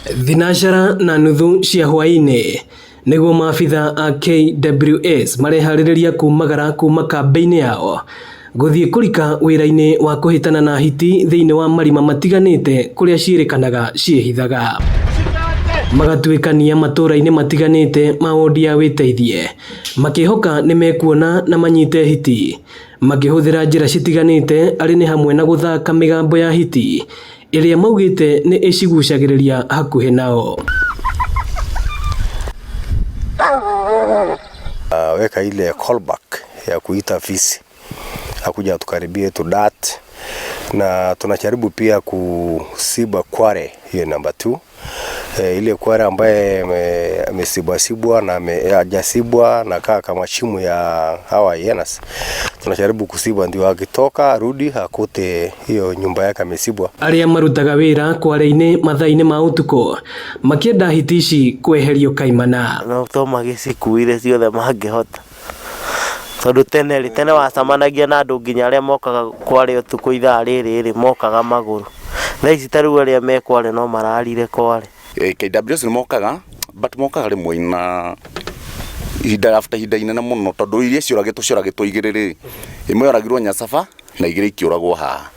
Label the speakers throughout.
Speaker 1: Thinacara na nuthu cia hwaini niguo maabitha a KWS mareharĩrĩria kumagara kuma kambĩ-inĩ yao guthie kurika wĩra-inĩ wa kuhitana na hiti thĩinĩ wa marima matiganĩte kuria ciĩrĩkanaga ciĩhithaga. Magatuĩkania matũra-inĩ matiganĩte ma wodi ya Wĩteithie makĩhoka nĩmekuona na manyite hiti makĩhũthĩra njĩra citiganĩte arĩ nĩ hamwe na gũthaka mĩgambo ya hiti ĩrĩa maugĩte nĩ ĩcigucagĩrĩria hakuhĩ nao.
Speaker 2: Weka ile callback ya kuita fisi hakuja tukaribie to that, na tunajaribu pia kusiba kware hiyo number 2. Ile kware ambaye amesibwa na hajasibwa na kaa kama shimo ya hawa hyenas, tunajaribu kusiba ndio akitoka rudi akute hiyo nyumba yake amesibwa. Aria marutaga wira kware-ini mathaa-ini ma utuko makienda hiti ici kweherio kaimana
Speaker 3: no to magicikuire ciothe mangihota tondu tene wacamanagia na andu nginya aria mokaga kware utuko ithaa rĩrĩ mokaga maguru. Thaa ici tarĩu aria me kware no mararire kware.
Speaker 4: KWS ni mokaga but mokaga rimwe na ihinda after ihinda inene muno tondu iria cioragitwo igĩrĩ imwe yoragirwo Nyasafa na igĩrĩ ikiuragwo haha,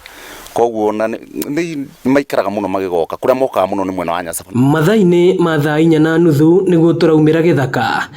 Speaker 4: koguo na ni maikaraga muno magigoka kuria mokaga muno ni mwena wa Nyasafa.
Speaker 1: Mathaa-ini ma thaa 4:30 niguo turaumira githaka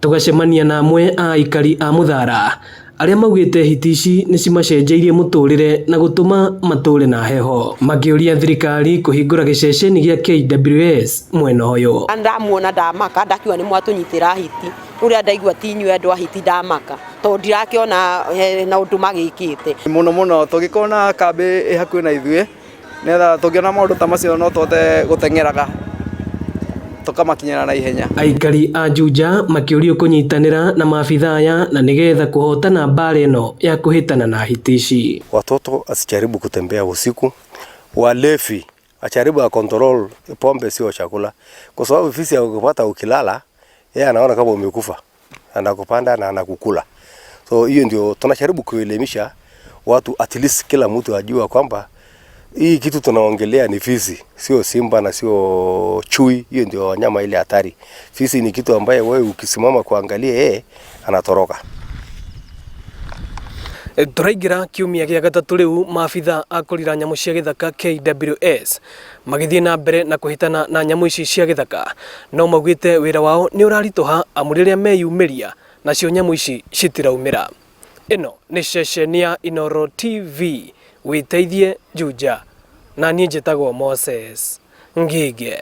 Speaker 1: tugacemania na amwe a aikari a Muthara aria maugĩte hiti ici nĩ cimacenjeirie mũtũrĩre na gũtũma matũre na heho, makĩũria thirikari kũhingũra gĩceceni gĩa KWS mwena ũyũ.
Speaker 5: Ndamuona ndamaka ndakiuga nĩ mwatũnyitĩra hiti ũrĩa ndaigua ti inyuĩ andũ a hiti ndamaka tondũ ndirakĩona na ũndũ magĩkĩte
Speaker 6: mũno tũgĩkona kambĩ hakuhĩ na ithuĩ netha tũngĩona maũndũ ta macio no tũhote gũteng'eraga tukamakinyana na ihenya.
Speaker 1: Aikari a Juja makĩũrio kũnyitanĩra na maabitha aya na nigetha kuhotana mbara ĩno ya kuhitana na hiti ici.
Speaker 2: Watoto asijaribu kutembea usiku, walevi ajaribu control pombe sio chakula, kwa sababu fisi akupata ukilala yeye anaona kama umekufa, anakupanda na anakukula. So hiyo ndio tunajaribu kuelimisha watu, at least kila mtu ajua kwamba hii kitu tunaongelea ni fisi, sio simba na sio chui. Hiyo ndio wanyama ile hatari. Fisi ni kitu ambaye wewe ukisimama kuangalia yeye anatoroka.
Speaker 1: Tũraingĩra kiumia gĩa gatatũ rĩu maabitha a kũrira nyamũ cia gĩthaka KWS magĩthiĩ na mbere na kũhitana na nyamũ ici cia gĩthaka, no maugĩte wĩra wao nĩ ũraritũha amu rĩrĩa meyumĩria nacio nyamũ ici citiraumĩra. Ĩno nĩ ceceni ya Inooro TV, Wĩteithie Juja, na niĩ njĩtagwo Moses Ngige.